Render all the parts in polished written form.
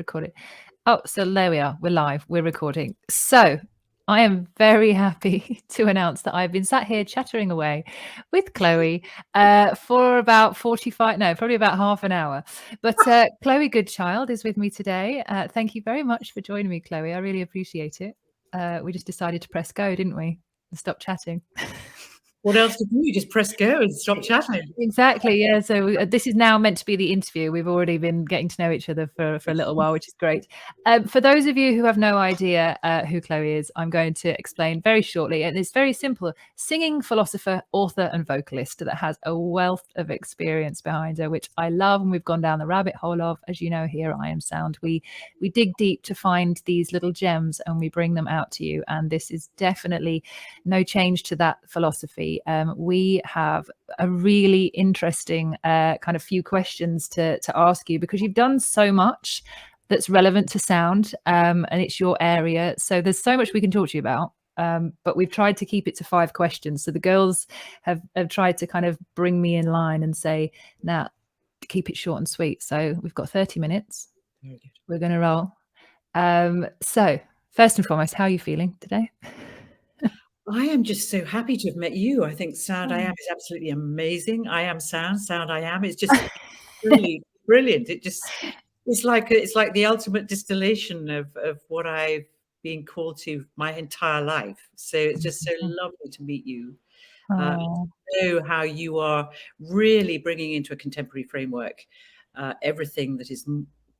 recording. Oh, so there we are. We're live. We're recording. So I am very happy to announce that I've been sat here chattering away with Chloë for about probably about half an hour. But Chloë Goodchild is with me today. Thank you very much for joining me, Chloë. I really appreciate it. We just decided to press go, didn't we? And stop chatting. What else to do? You just press go and stop chatting. Exactly, yeah. So this is now meant to be the interview. We've already been getting to know each other for a little while, which is great. For those of you who have no idea who Chloë is, I'm going to explain very shortly. And it's very simple. Singing philosopher, author and vocalist that has a wealth of experience behind her, which I love. And we've gone down the rabbit hole of, as you know, here I Am Sound. We dig deep to find these little gems and we bring them out to you. And this is definitely no change to that philosophy. We have a really interesting kind of few questions to ask you because you've done so much that's relevant to sound and it's your area. So there's so much we can talk to you about. But we've tried to keep it to 5 questions. So the girls have tried to kind of bring me in line and say, now keep it short and sweet. So we've got 30 minutes. We're going to roll. So first and foremost, how are you feeling today? I am just so happy to have met you. I think Sound I Am is absolutely amazing. I Am Sound I Am is just really brilliant. It's like the ultimate distillation of what I've been called to my entire life. So it's just so lovely to meet you. To know how you are really bringing into a contemporary framework everything that is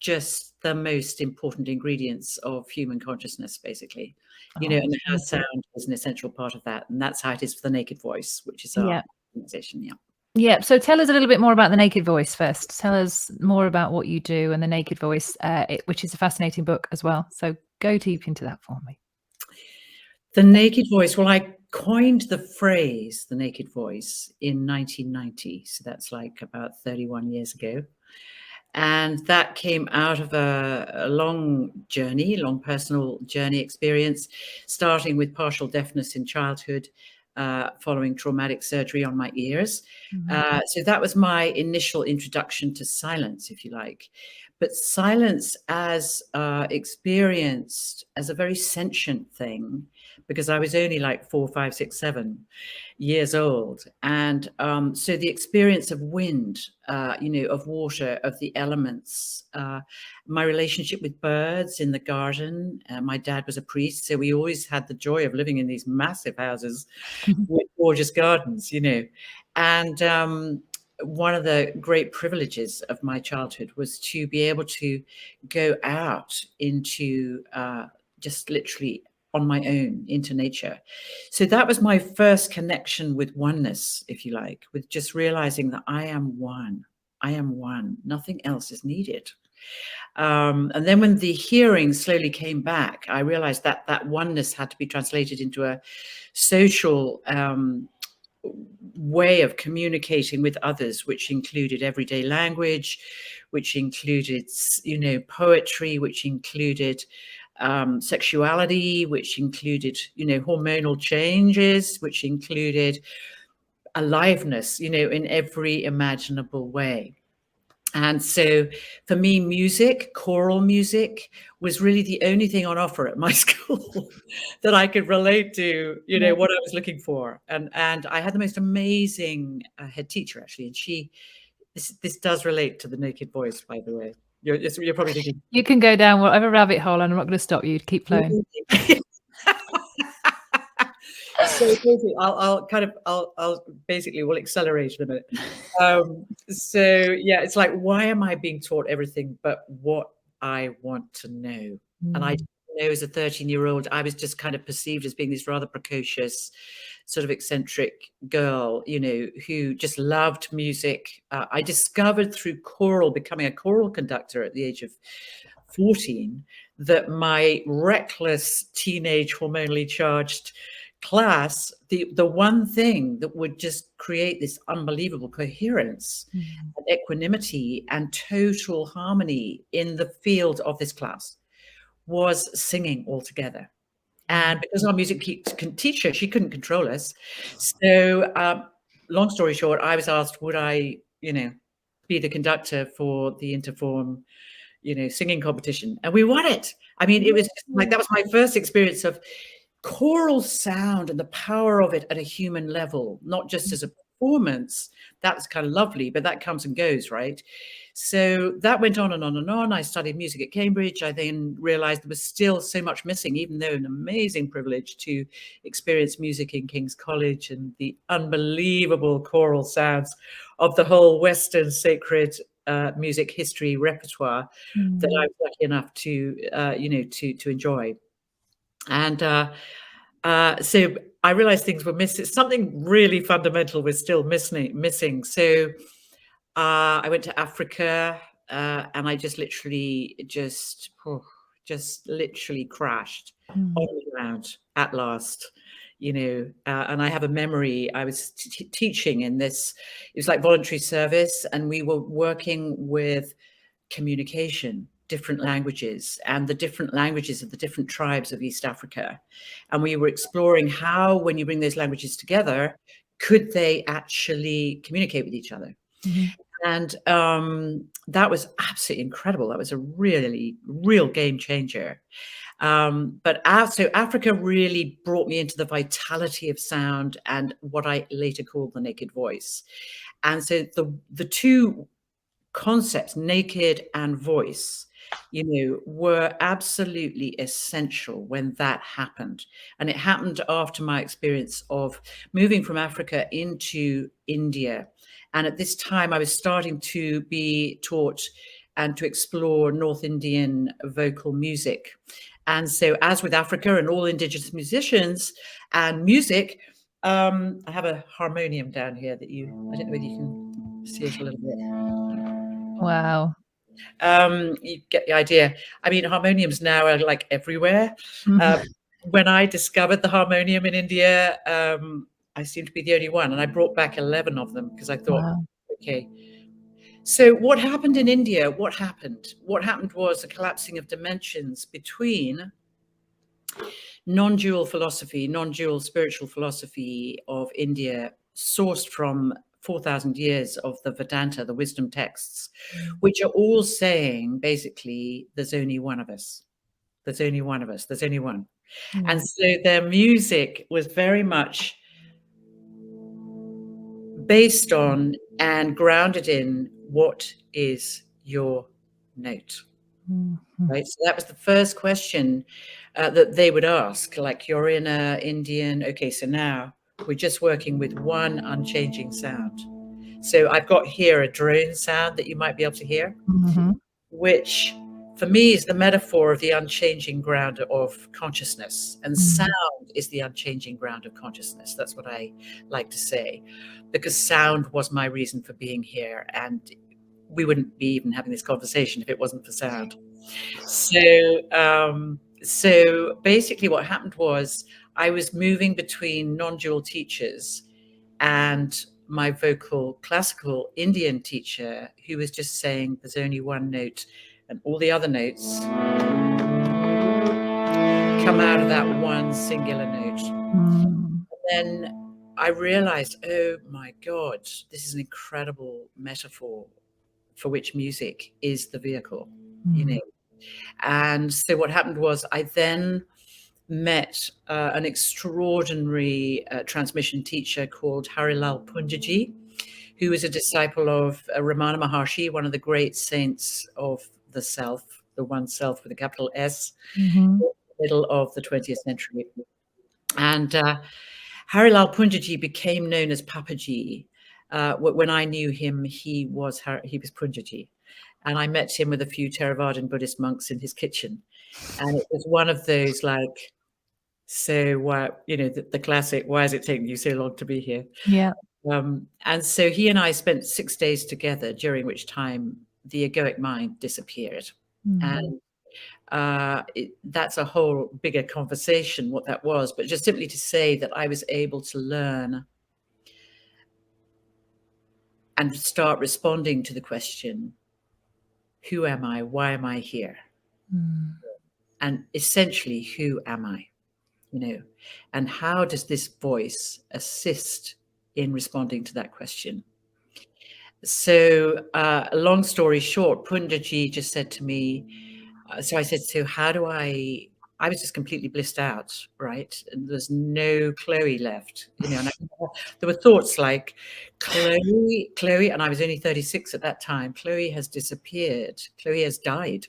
just the most important ingredients of human consciousness, basically. And how sound is an essential part of that. And that's how it is for the Naked Voice, which is our organization. Yeah. So tell us a little bit more about the Naked Voice first. Tell us more about what you do and the Naked Voice, which is a fascinating book as well. So go deep into that for me. The Naked Voice. Well, I coined the phrase, the Naked Voice, in 1990. So that's like about 31 years ago. And that came out of a long personal journey experience, starting with partial deafness in childhood, following traumatic surgery on my ears. So that was my initial introduction to silence, if you like. But silence as experienced as a very sentient thing, because I was only like 4, 5, 6, 7 years old. And so the experience of wind, of water, of the elements, my relationship with birds in the garden. My dad was a priest, so we always had the joy of living in these massive houses with gorgeous gardens, And one of the great privileges of my childhood was to be able to go out into just literally on my own into nature. So that was my first connection with oneness, if you like, with just realizing that I am one. Nothing else is needed. And then when the hearing slowly came back, I realized that that oneness had to be translated into a social way of communicating with others, which included everyday language, which included, poetry, which included sexuality, which included, hormonal changes, which included aliveness, in every imaginable way. And so for me, music, choral music, was really the only thing on offer at my school that I could relate to, what I was looking for. And I had the most amazing head teacher, actually. And this does relate to the Naked Voice, by the way. You're probably thinking, you can go down whatever rabbit hole, and I'm not going to stop you. Keep flowing. So basically, I'll basically will accelerate in a minute. It's like, why am I being taught everything but what I want to know? And I didn't know as a 13-year-old, I was just kind of perceived as being this rather precocious, sort of eccentric girl, who just loved music. I discovered through becoming a choral conductor at the age of 14, that my reckless teenage hormonally charged class, the one thing that would just create this unbelievable coherence and equanimity and total harmony in the field of this class was singing altogether. And because our music teacher, she couldn't control us. So long story short, I was asked, would I, be the conductor for the interform singing competition, and we won it. I mean, it was just like, that was my first experience of choral sound and the power of it at a human level, not just as a performance. That's kind of lovely, but that comes and goes, right? So that went on and on and on. I studied music at Cambridge. I then realized there was still so much missing, even though an amazing privilege to experience music in King's College and the unbelievable choral sounds of the whole Western sacred music history repertoire that I was lucky enough to enjoy. And so I realized things were missing. Something really fundamental was still missing. So I went to Africa, and I just literally crashed on the ground at last. And I have a memory. I was teaching in this. It was like voluntary service, and we were working with communication, different languages, and the different languages of the different tribes of East Africa. And we were exploring how, when you bring those languages together, could they actually communicate with each other? And that was absolutely incredible. That was a real game changer. But so Africa really brought me into the vitality of sound and what I later called the naked voice. And so the two concepts, naked and voice, were absolutely essential when that happened. And it happened after my experience of moving from Africa into India. And at this time, I was starting to be taught and to explore North Indian vocal music. And so, as with Africa and all indigenous musicians and music, I have a harmonium down here that I don't know whether you can see it a little bit. Wow. You get the idea. I mean, harmoniums now are like everywhere. When I discovered the harmonium in India, I seemed to be the only one, and I brought back 11 of them because I thought, okay. So what happened in India? What happened? What happened was a collapsing of dimensions between non-dual philosophy, non-dual spiritual philosophy of India, sourced from 4,000 years of the Vedanta, the wisdom texts, which are all saying basically, there's only one of us. There's only one of us. There's only one. And so their music was very much based on and grounded in what is your note. Right. So that was the first question that they would ask, like, you're in a Indian. Okay, so now we're just working with one unchanging sound. So I've got here a drone sound that you might be able to hear, which for me is the metaphor of the unchanging ground of consciousness. And sound is the unchanging ground of consciousness. That's what I like to say, because sound was my reason for being here. And we wouldn't be even having this conversation if it wasn't for sound. So basically what happened was I was moving between non-dual teachers and my vocal classical Indian teacher, who was just saying there's only one note and all the other notes come out of that one singular note. And then I realized, oh my God, this is an incredible metaphor for which music is the vehicle, And so what happened was I then met an extraordinary transmission teacher called Harilal Punjaji, who was a disciple of Ramana Maharshi, one of the great saints of the self, the one self with a capital S, in the middle of the 20th century. And Harilal Punjaji became known as Papaji. When I knew him, he was Punjaji. And I met him with a few Theravadan Buddhist monks in his kitchen. And it was one of those like, so why, the classic, why is it taking you so long to be here? Yeah. And so he and I spent 6 days together, during which time the egoic mind disappeared. And that's a whole bigger conversation, what that was. But just simply to say that I was able to learn and start responding to the question, who am I? Why am I here? And essentially, who am I? And how does this voice assist in responding to that question? So long story short, Pundaji just said to me, so I said, so how do I was just completely blissed out, right? And there's no Chloë left, and there were thoughts like, Chloë, and I was only 36 at that time. Chloë has disappeared. Chloë has died.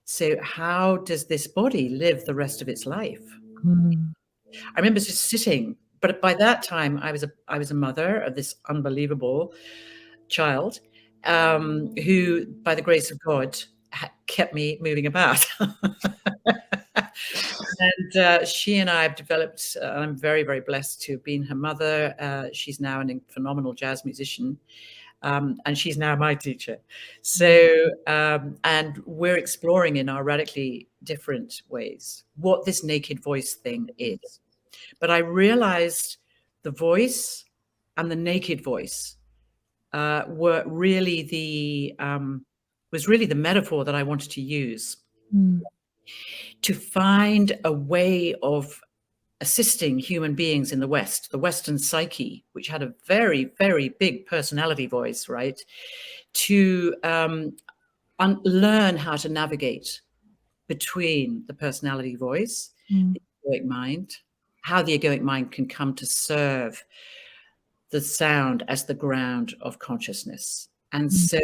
So how does this body live the rest of its life? I remember just sitting, but by that time I was a mother of this unbelievable child, who, by the grace of God, kept me moving about. And she and I have developed, I'm very, very blessed to have been her mother. She's now a phenomenal jazz musician. And she's now my teacher. So, and we're exploring in our radically different ways what this naked voice thing is. But I realized the voice and the naked voice were really was really the metaphor that I wanted to use to find a way of assisting human beings in the West, the Western psyche, which had a very, very big personality voice, right? To learn how to navigate between the personality voice, the egoic mind, how the egoic mind can come to serve the sound as the ground of consciousness. And so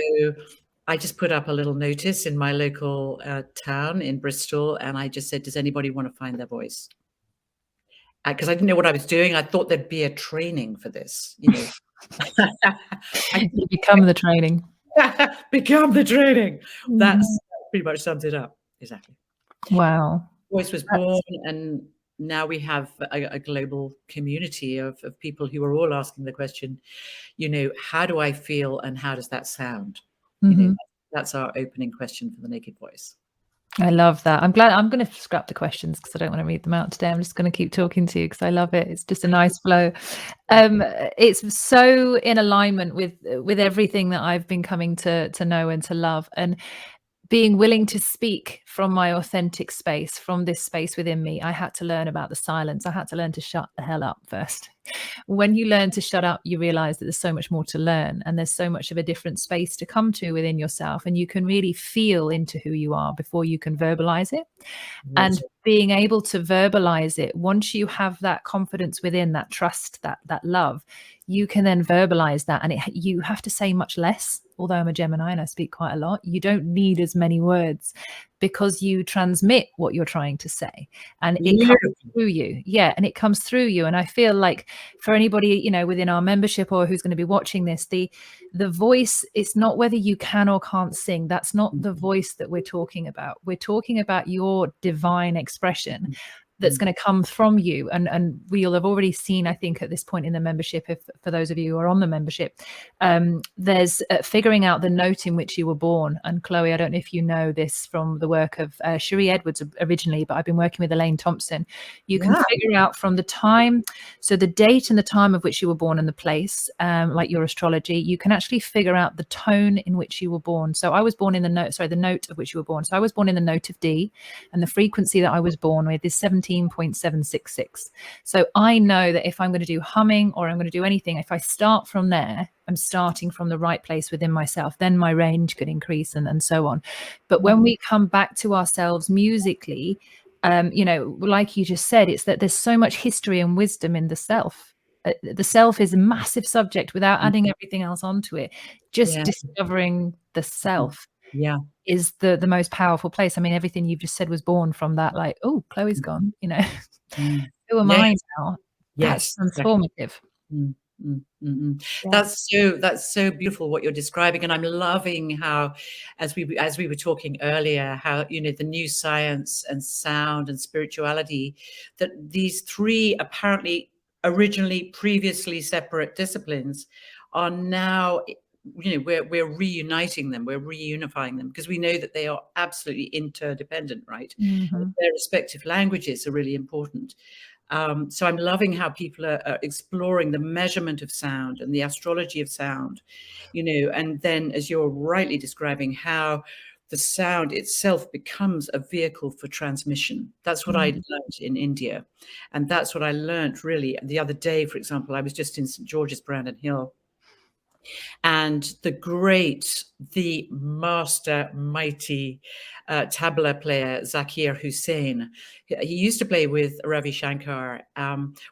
I just put up a little notice in my local town in Bristol, and I just said, does anybody want to find their voice? Because I didn't know what I was doing. I thought there'd be a training for this, You become the training. Become the training. That's pretty much sums it up. Exactly. Wow. Voice was born, and now we have a global community of people who are all asking the question, how do I feel and how does that sound? That's our opening question for the Naked Voice. I love that. I'm glad. I'm going to scrap the questions because I don't want to read them out today. I'm just going to keep talking to you because I love it. It's just a nice flow. It's so in alignment with everything that I've been coming to know and to love, and being willing to speak from my authentic space, from this space within me. I had to learn about the silence. I had to learn to shut the hell up first. When you learn to shut up, you realize that there's so much more to learn, and there's so much of a different space to come to within yourself, and you can really feel into who you are before you can verbalize it. And being able to verbalize it, once you have that confidence within, that trust, that love, you can then verbalize that, and you have to say much less. Although I'm a Gemini and I speak quite a lot, you don't need as many words because you transmit what you're trying to say, and it comes through you. Yeah, and it comes through you. And I feel like for anybody, within our membership or who's going to be watching this, the voice, it's not whether you can or can't sing. That's not the voice that we're talking about. We're talking about your divine expression that's going to come from you. And we'll have already seen, I think, at this point in the membership, if for those of you who are on the membership, there's figuring out the note in which you were born. And Chloë, I don't know if you know this from the work of Cherie Edwards originally, but I've been working with Elaine Thompson. You can figure out from the time, so the date and the time of which you were born and the place, like your astrology, you can actually figure out the tone in which you were born. So I was born in the note of which you were born. So I was born in the note of D, and the frequency that I was born with is 17.766. So I know that if I'm going to do humming or I'm going to do anything, if I start from there, I'm starting from the right place within myself, then my range could increase and so on. But when we come back to ourselves musically, like you just said, it's that there's so much history and wisdom in the self. The self is a massive subject without adding everything else onto it. Just discovering the self is the most powerful place. I mean, everything you've just said was born from that, like, oh, Chloe's gone, who am I now? That's transformative. That's so beautiful what you're describing, and I'm loving how, as we were talking earlier, how the new science and sound and spirituality, that these three apparently originally previously separate disciplines are now, we're reuniting them, we're reunifying them, because we know that they are absolutely interdependent, right? Their respective languages are really important. So I'm loving how people are exploring the measurement of sound and the astrology of sound, and then, as you're rightly describing, how the sound itself becomes a vehicle for transmission. That's what I learned in India. And that's what I learned really the other day. For example, I was just in St. George's, Brandon Hill, And the master mighty tabla player, Zakir Hussain, he used to play with Ravi Shankar.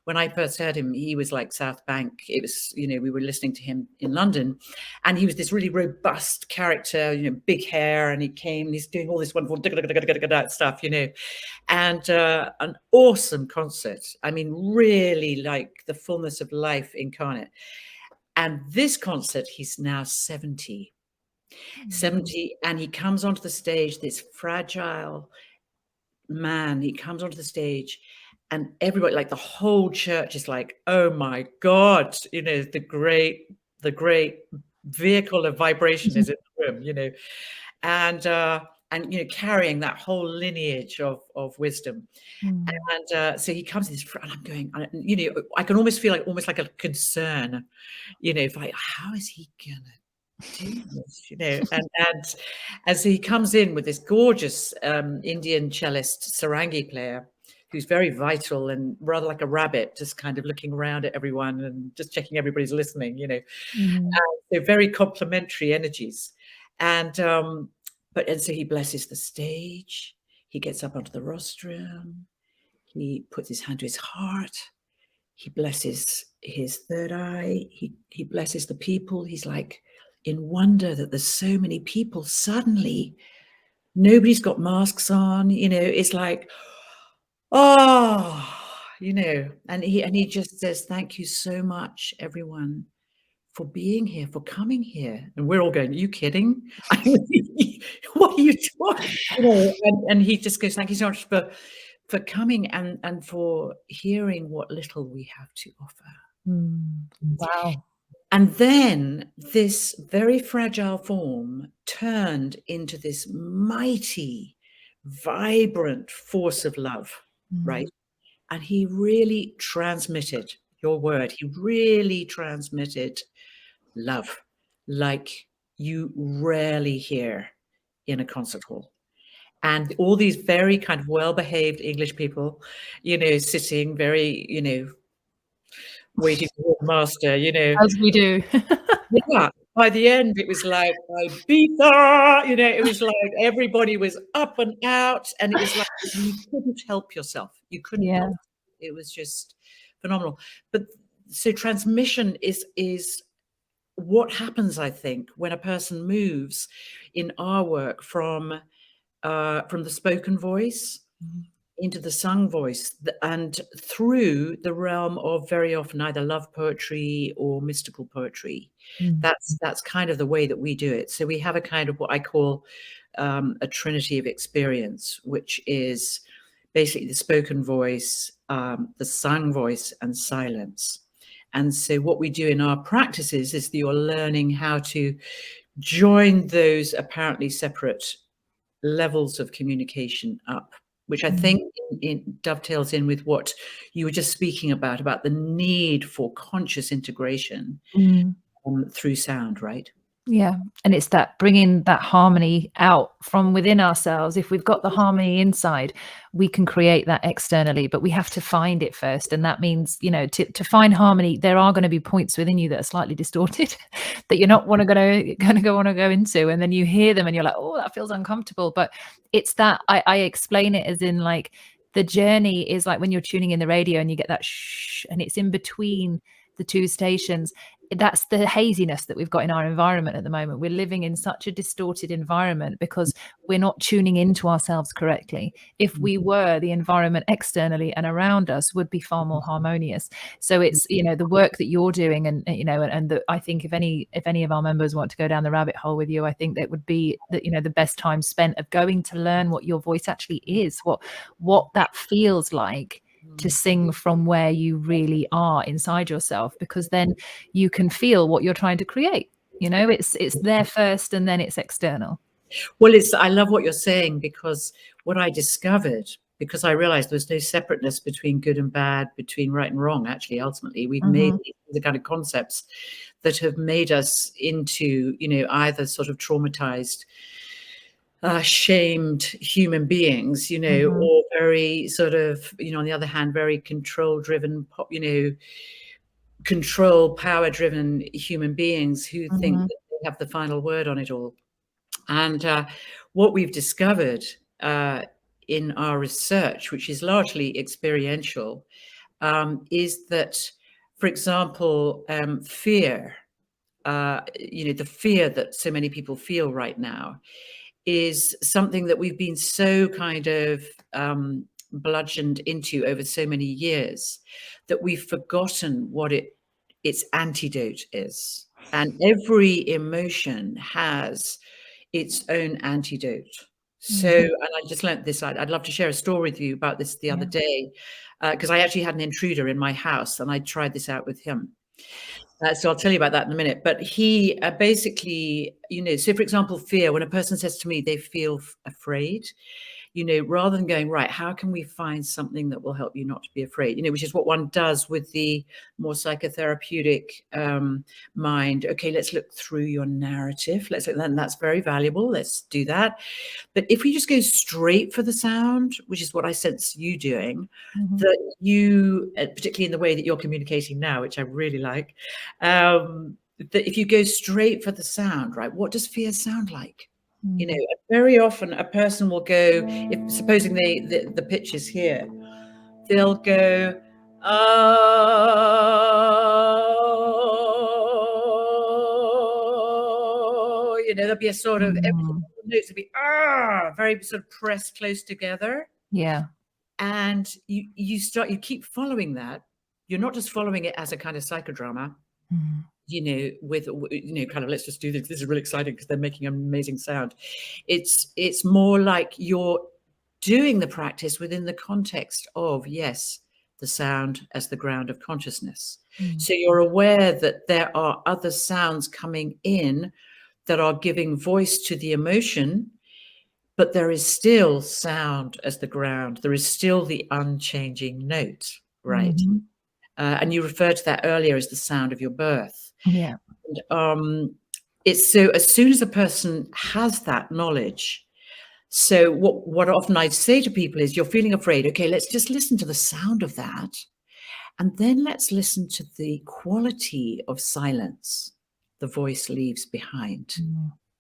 When I first heard him, he was like South Bank. It was, we were listening to him in London, and he was this really robust character, big hair, and he came and he's doing all this wonderful stuff, and an awesome concert. I mean, really like the fullness of life incarnate. And this concert, he's now 70, and he comes onto the stage, this fragile man, he comes onto the stage, and everybody, like the whole church is like, oh my God, the great vehicle of vibration is in the room, and carrying that whole lineage of wisdom. And so he comes in this, and I'm going, I can almost feel almost like a concern, like, how is he gonna do this, and so he comes in with this gorgeous Indian cellist sarangi player who's very vital and rather like a rabbit, just kind of looking around at everyone and just checking everybody's listening, they're very complementary energies. And so he blesses the stage, he gets up onto the rostrum, he puts his hand to his heart, he blesses his third eye, he blesses the people. He's like in wonder that there's so many people. Suddenly, nobody's got masks on, it's like, and he just says, thank you so much, everyone, for being here, for coming here. And we're all going, are you kidding? What are you doing? And he just goes, thank you so much for coming and for hearing what little we have to offer. Wow. And then this very fragile form turned into this mighty, vibrant force of love, right? And he really transmitted your word. He really transmitted love like you rarely hear in a concert hall. And all these very kind of well-behaved English people, sitting very, waiting for the master, As we do. Yeah. By the end, it was like Ibiza, it was like everybody was up and out, and it was like you couldn't help yourself. You couldn't help. It was just phenomenal. But so transmission is what happens, I think, when a person moves in our work from the spoken voice into the sung voice and through the realm of very often either love poetry or mystical poetry. That's kind of the way that we do it. So we have a kind of what I call a Trinity of Experience, which is basically the spoken voice, the sung voice, and silence. And so what we do in our practices is that you're learning how to join those apparently separate levels of communication up, which I think dovetails in with what you were just speaking about the need for conscious integration through sound, right? Yeah. And it's that bringing that harmony out from within ourselves. If we've got the harmony inside, we can create that externally, but we have to find it first. And that means, to find harmony, there are going to be points within you that are slightly distorted that you're not want to go into. And then you hear them and you're like, oh, that feels uncomfortable. But it's that I explain it as in like the journey is like when you're tuning in the radio and you get that shh, and it's in between the two stations. That's the haziness that we've got in our environment at the moment. We're living in such a distorted environment because we're not tuning into ourselves correctly. If we were, the environment externally and around us would be far more harmonious. So it's, the work that you're doing and I think if any of our members want to go down the rabbit hole with you, I think that would be the best time spent of going to learn what your voice actually is, what that feels like to sing from where you really are inside yourself, because then you can feel what you're trying to create. It's there first and then it's external. Well, I love what you're saying, because what I discovered, because I realized there's no separateness between good and bad, between right and wrong. Actually, ultimately, we've made the kind of concepts that have made us into, either sort of traumatized, shamed human beings, or very sort of, on the other hand, very control driven, control, power-driven human beings who think that they have the final word on it all. And what we've discovered in our research, which is largely experiential, is that, for example, fear, the fear that so many people feel right now is something that we've been so kind of bludgeoned into over so many years that we've forgotten what its antidote is. And every emotion has its own antidote. So, and I just learned this. I'd love to share a story with you about this the other day, because I actually had an intruder in my house and I tried this out with him. So I'll tell you about that in a minute. But he basically, so for example, fear, when a person says to me they feel afraid, rather than going, right, how can we find something that will help you not to be afraid, which is what one does with the more psychotherapeutic mind. Okay, let's look through your narrative. And that's very valuable. Let's do that. But if we just go straight for the sound, which is what I sense you doing, that you, particularly in the way that you're communicating now, which I really like, that if you go straight for the sound, right, what does fear sound like? Very often a person will go, if supposing the pitch is here, they'll go, oh, there'll be a sort of, notes will be, very sort of pressed close together. Yeah. And you keep following that. You're not just following it as a kind of psychodrama, with, kind of, let's just do this. This is really exciting because they're making an amazing sound. It's more like you're doing the practice within the context of, yes, the sound as the ground of consciousness. So you're aware that there are other sounds coming in that are giving voice to the emotion, but there is still sound as the ground. There is still the unchanging note, right? And you referred to that earlier as the sound of your birth. Yeah. And, it's so as soon as a person has that knowledge, so what often I say to people is, you're feeling afraid. Okay, let's just listen to the sound of that. And then let's listen to the quality of silence the voice leaves behind.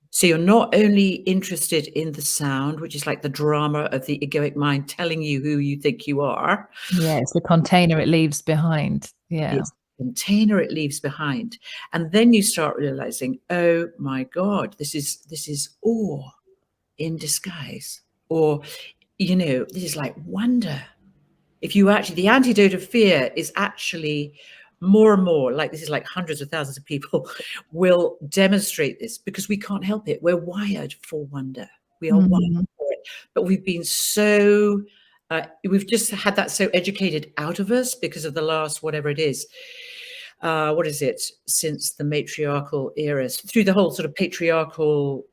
So you're not only interested in the sound, which is like the drama of the egoic mind telling you who you think you are. Yeah, it's the container it leaves behind. Yeah. It's the container it leaves behind. And then you start realizing, oh my God, this is awe in disguise. Or, this is like wonder. If you actually, the antidote of fear is actually more and more, like this is like hundreds of thousands of people will demonstrate this because we can't help it. We're wired for wonder. We are wired for it. But we've been so, we've just had that so educated out of us because of the last, whatever it is, what is it, since the matriarchal eras, through the whole sort of patriarchal,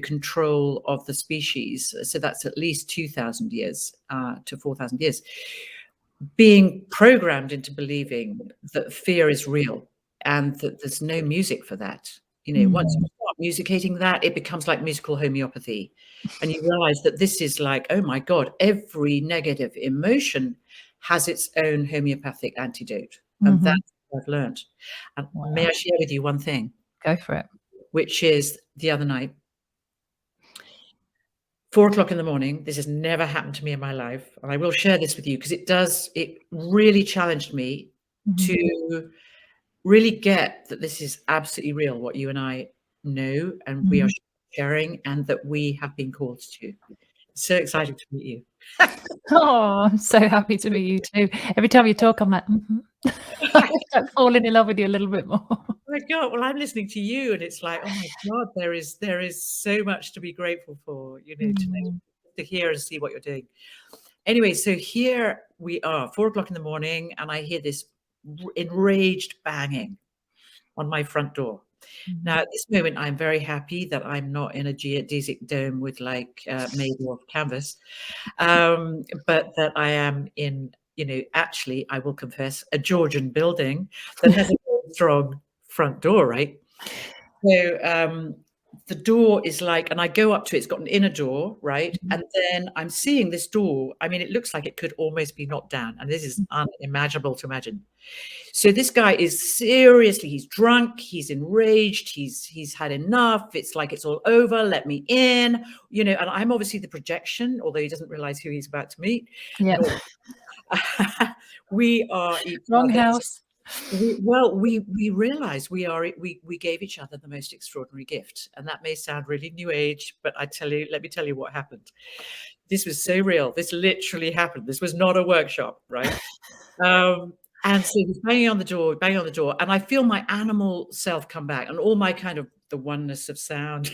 control of the species. So that's at least 2,000 years to 4,000 years. Being programmed into believing that fear is real and that there's no music for that. Once you start musicating that, it becomes like musical homeopathy. And you realize that this is like, oh my God, every negative emotion has its own homeopathic antidote. And that's what I've learned. And may I share with you one thing? Go for it. Which is the other night, 4:00 in the morning. This has never happened to me in my life. And I will share this with you because it really challenged me to really get that this is absolutely real, what you and I know and we are sharing and that we have been called to. So exciting to meet you. Oh, I'm so happy to meet you too. Every time you talk, I'm like, I'm falling in love with you a little bit more. Oh my God, well, I'm listening to you and it's like, oh my God, there is so much to be grateful for, to hear and see what you're doing. Anyway, so here we are, 4:00 in the morning, and I hear this enraged banging on my front door. Now, at this moment, I'm very happy that I'm not in a geodesic dome with made of canvas, but that I am in, actually, I will confess, a Georgian building that has a very strong front door, right? So the door is like, and I go up to it, it's got an inner door, right? And then I'm seeing this door. I mean, it looks like it could almost be knocked down. And this is unimaginable to imagine. So this guy is seriously, he's drunk, he's enraged, he's had enough. It's like, it's all over, let me in, you know, and I'm obviously the projection, although he doesn't realize who he's about to meet. Yeah. We are wrong house. We realize we gave each other the most extraordinary gift, and that may sound really new age, but let me tell you what happened. This was so real. This literally happened. This was not a workshop, right? And so he's banging on the door, and I feel my animal self come back, and all my kind of the oneness of sound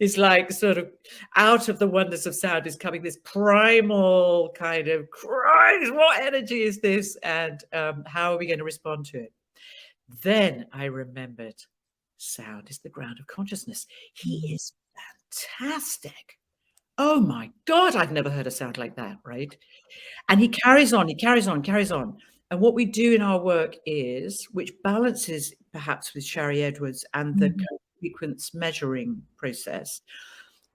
is like sort of out of the oneness of sound is coming this primal kind of Christ, what energy is this? And how are we going to respond to it? Then I remembered sound is the ground of consciousness. He is fantastic. Oh my God, I've never heard a sound like that, right? And he carries on. And what we do in our work is, which balances perhaps with Shari Edwards and the frequency measuring process,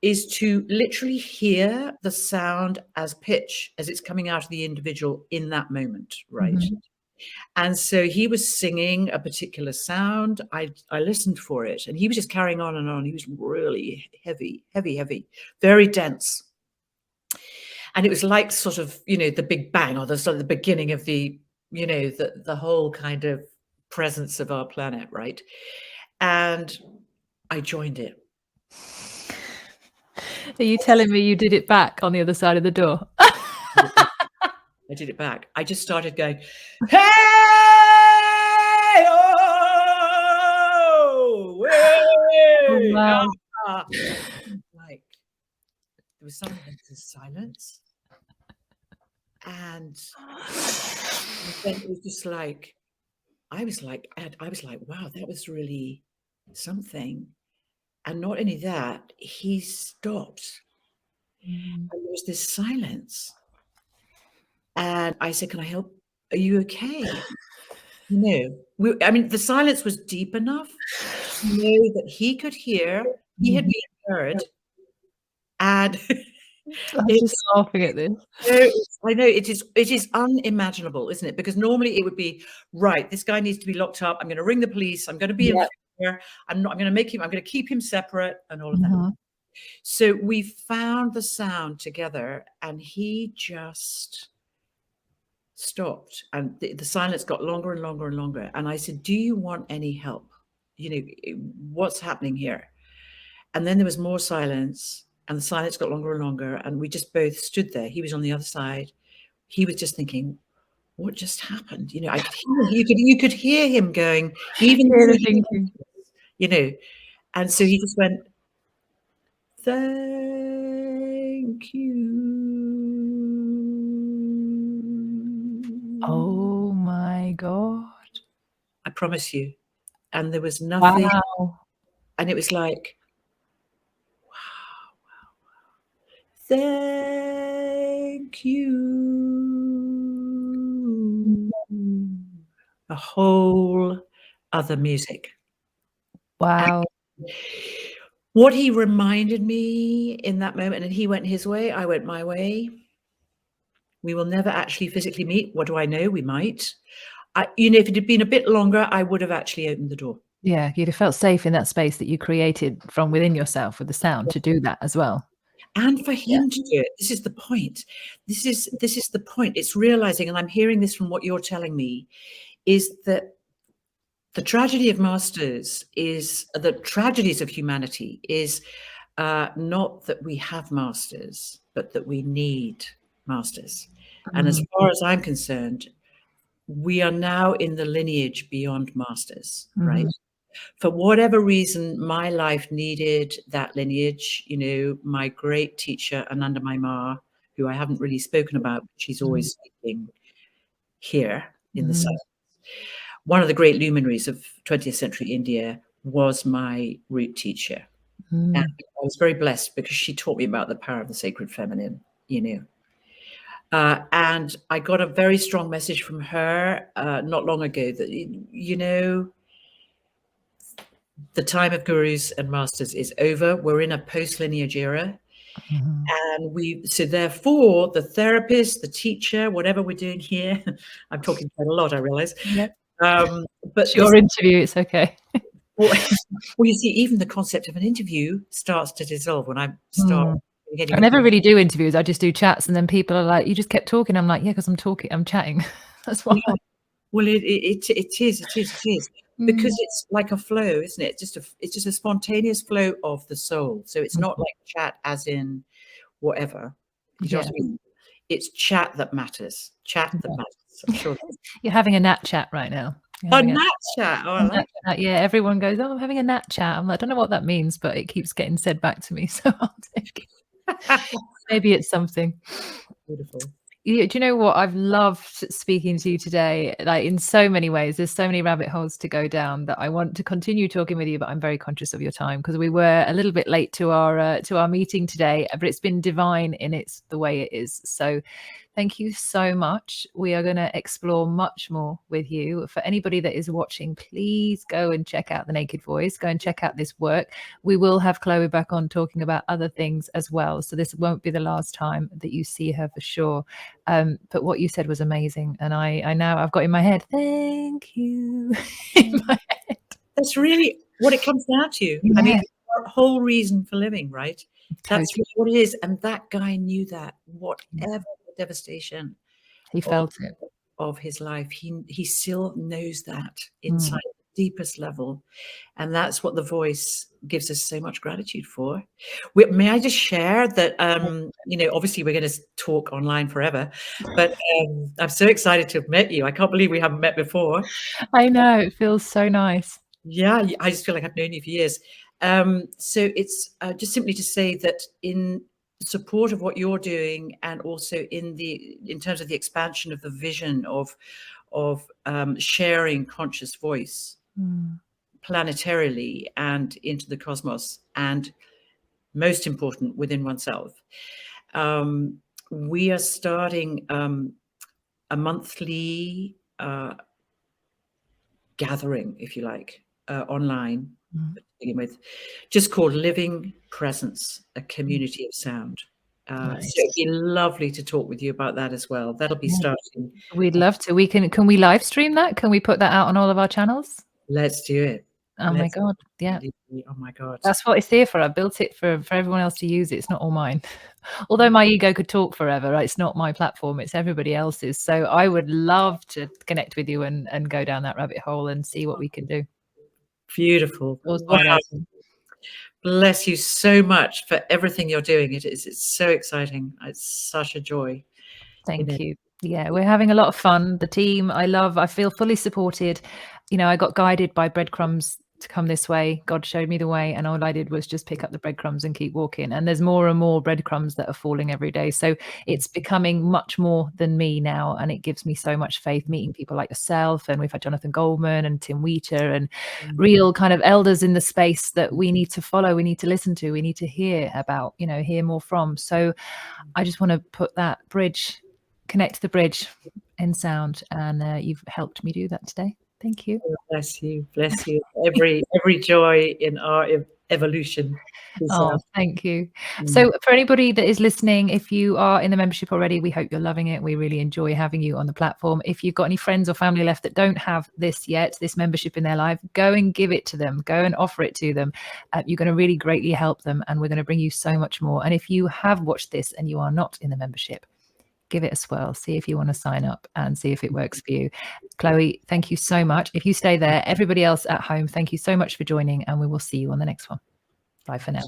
is to literally hear the sound as pitch as it's coming out of the individual in that moment, right? And so he was singing a particular sound. I listened for it, and he was just carrying on and on. He was really heavy, very dense. And it was like sort of, you know, the Big Bang, or the sort of the beginning of the, you know, the whole kind of presence of our planet, right? And I joined it. Are you telling me you did it back on the other side of the door? I did it back. I just started going, hey, oh, way, Oh, wow. like there was something like this silence, and then it was just like I was like, wow, that was really something. And not only that, he stopped, and there was this silence. And I said, "Can I help? Are you okay?" You know, I mean, the silence was deep enough to know that he could hear, he had been heard, and I'm just laughing at this. I know it is unimaginable, isn't it? Because normally it would be, right, this guy needs to be locked up. I'm going to ring the police. I'm going to be in fear. I'm going to keep him separate and all of that. So we found the sound together, and he just stopped, and the silence got longer and longer and longer. And I said, do you want any help? You know, what's happening here? And then there was more silence, and the silence got longer and longer, and we just both stood there. He was on the other side. He was just thinking, what just happened? You know, you could hear him going, even thinking, you know. And so he just went, thank you. Oh my God. I promise you. And there was nothing. Wow. And it was like, wow. Thank you. A whole other music. Wow. And what he reminded me in that moment, and he went his way, I went my way. We will never actually physically meet. What do I know? We might. You know, if it had been a bit longer, I would have actually opened the door. Yeah, you'd have felt safe in that space that you created from within yourself with the sound to do that as well. And for him to do it, this is the point. This is the point. It's realizing, and I'm hearing this from what you're telling me, is that the tragedy of masters is the tragedies of humanity is not that we have masters, but that we need masters. And as far as I'm concerned, we are now in the lineage beyond masters, right? For whatever reason, my life needed that lineage. You know, my great teacher, Anandamayi Ma, who I haven't really spoken about, but she's always speaking here in the South. One of the great luminaries of 20th century India was my root teacher. And I was very blessed because she taught me about the power of the sacred feminine, you know. And I got a very strong message from her not long ago that, you know, the time of gurus and masters is over. We're in a post-lineage era. Mhm. And so therefore, the therapist, the teacher, whatever we're doing here, I'm talking quite a lot, I realize. Yeah. But It's your interview, it's okay. well, you see, even the concept of an interview starts to dissolve when I start getting. I never really do interviews. I just do chats, and then people are like, "You just kept talking." I'm like, "Yeah, because I'm chatting." That's why. Yeah. Well, it is because it's like a flow, isn't it? It's just a spontaneous flow of the soul. So it's not like chat as in whatever. You know what I mean? It's chat that matters. Chat that matters. I'm sure. You're having a nat chat right now. A nat chat. Oh, I like that. Yeah, everyone goes, "Oh, I'm having a nat chat." I'm like, I don't know what that means, but it keeps getting said back to me, so I'll take it. Maybe it's something. Beautiful. Do you know what? I've loved speaking to you today, like in so many ways. There's so many rabbit holes to go down that I want to continue talking with you, but I'm very conscious of your time because we were a little bit late to our meeting today, but it's been divine in its the way it is. So thank you so much. We are going to explore much more with you. For anybody that is watching, please go and check out The Naked Voice. Go and check out this work. We will have Chloë back on talking about other things as well. So this won't be the last time that you see her for sure. But what you said was amazing. And I now I've got in my head, thank you. In my head. That's really what it comes down to. Yeah. I mean, our whole reason for living, right? Totally. That's really what it is. And that guy knew that. Whatever the devastation he felt it of his life, he still knows that inside the deepest level. And that's what the voice gives us so much gratitude for. May I just share that, obviously we're going to talk online forever, but I'm so excited to have met you. I can't believe we haven't met before. I know, it feels so nice. Yeah, I just feel like I've known you for years. So it's just simply to say that in support of what you're doing, and also in terms of the expansion of the vision of sharing conscious voice planetarily and into the cosmos, and most important, within oneself. We are starting a monthly gathering, if you like, online, to begin with, just called Living Presence, a Community of Sound. Nice. So it'd be lovely to talk with you about that as well. That'll be starting. We'd love to. Can we live stream that? Can we put that out on all of our channels? Let's do it. My God. Yeah. Oh my God. That's what it's here for. I built it for everyone else to use it. It's not all mine. Although my ego could talk forever, right? It's not my platform. It's everybody else's. So I would love to connect with you and go down that rabbit hole and see what we can do. Beautiful. Wow. Bless you so much for everything you're doing. It's so exciting. It's such a joy. Thank you. Yeah, we're having a lot of fun. The team, I feel fully supported. I got guided by breadcrumbs to come this way. God showed me the way, and all I did was just pick up the breadcrumbs and keep walking. And there's more and more breadcrumbs that are falling every day. So it's becoming much more than me now. And it gives me so much faith meeting people like yourself. And we've had Jonathan Goldman and Tim Wheater and real kind of elders in the space that we need to follow, we need to listen to, we need to hear about, hear more from. So I just want to put that connect the bridge in sound, and you've helped me do that today. Thank you. Bless you. Bless you. Every joy in our evolution. Thank you. So for anybody that is listening, if you are in the membership already, we hope you're loving it. We really enjoy having you on the platform. If you've got any friends or family left that don't have this yet, this membership in their life, go and give it to them. Go and offer it to them. You're going to really greatly help them, and we're going to bring you so much more. And if you have watched this and you are not in the membership, give it a swirl, see if you want to sign up and see if it works for you. Chloë, thank you so much. If you stay there, everybody else at home, thank you so much for joining, and we will see you on the next one. Bye for now.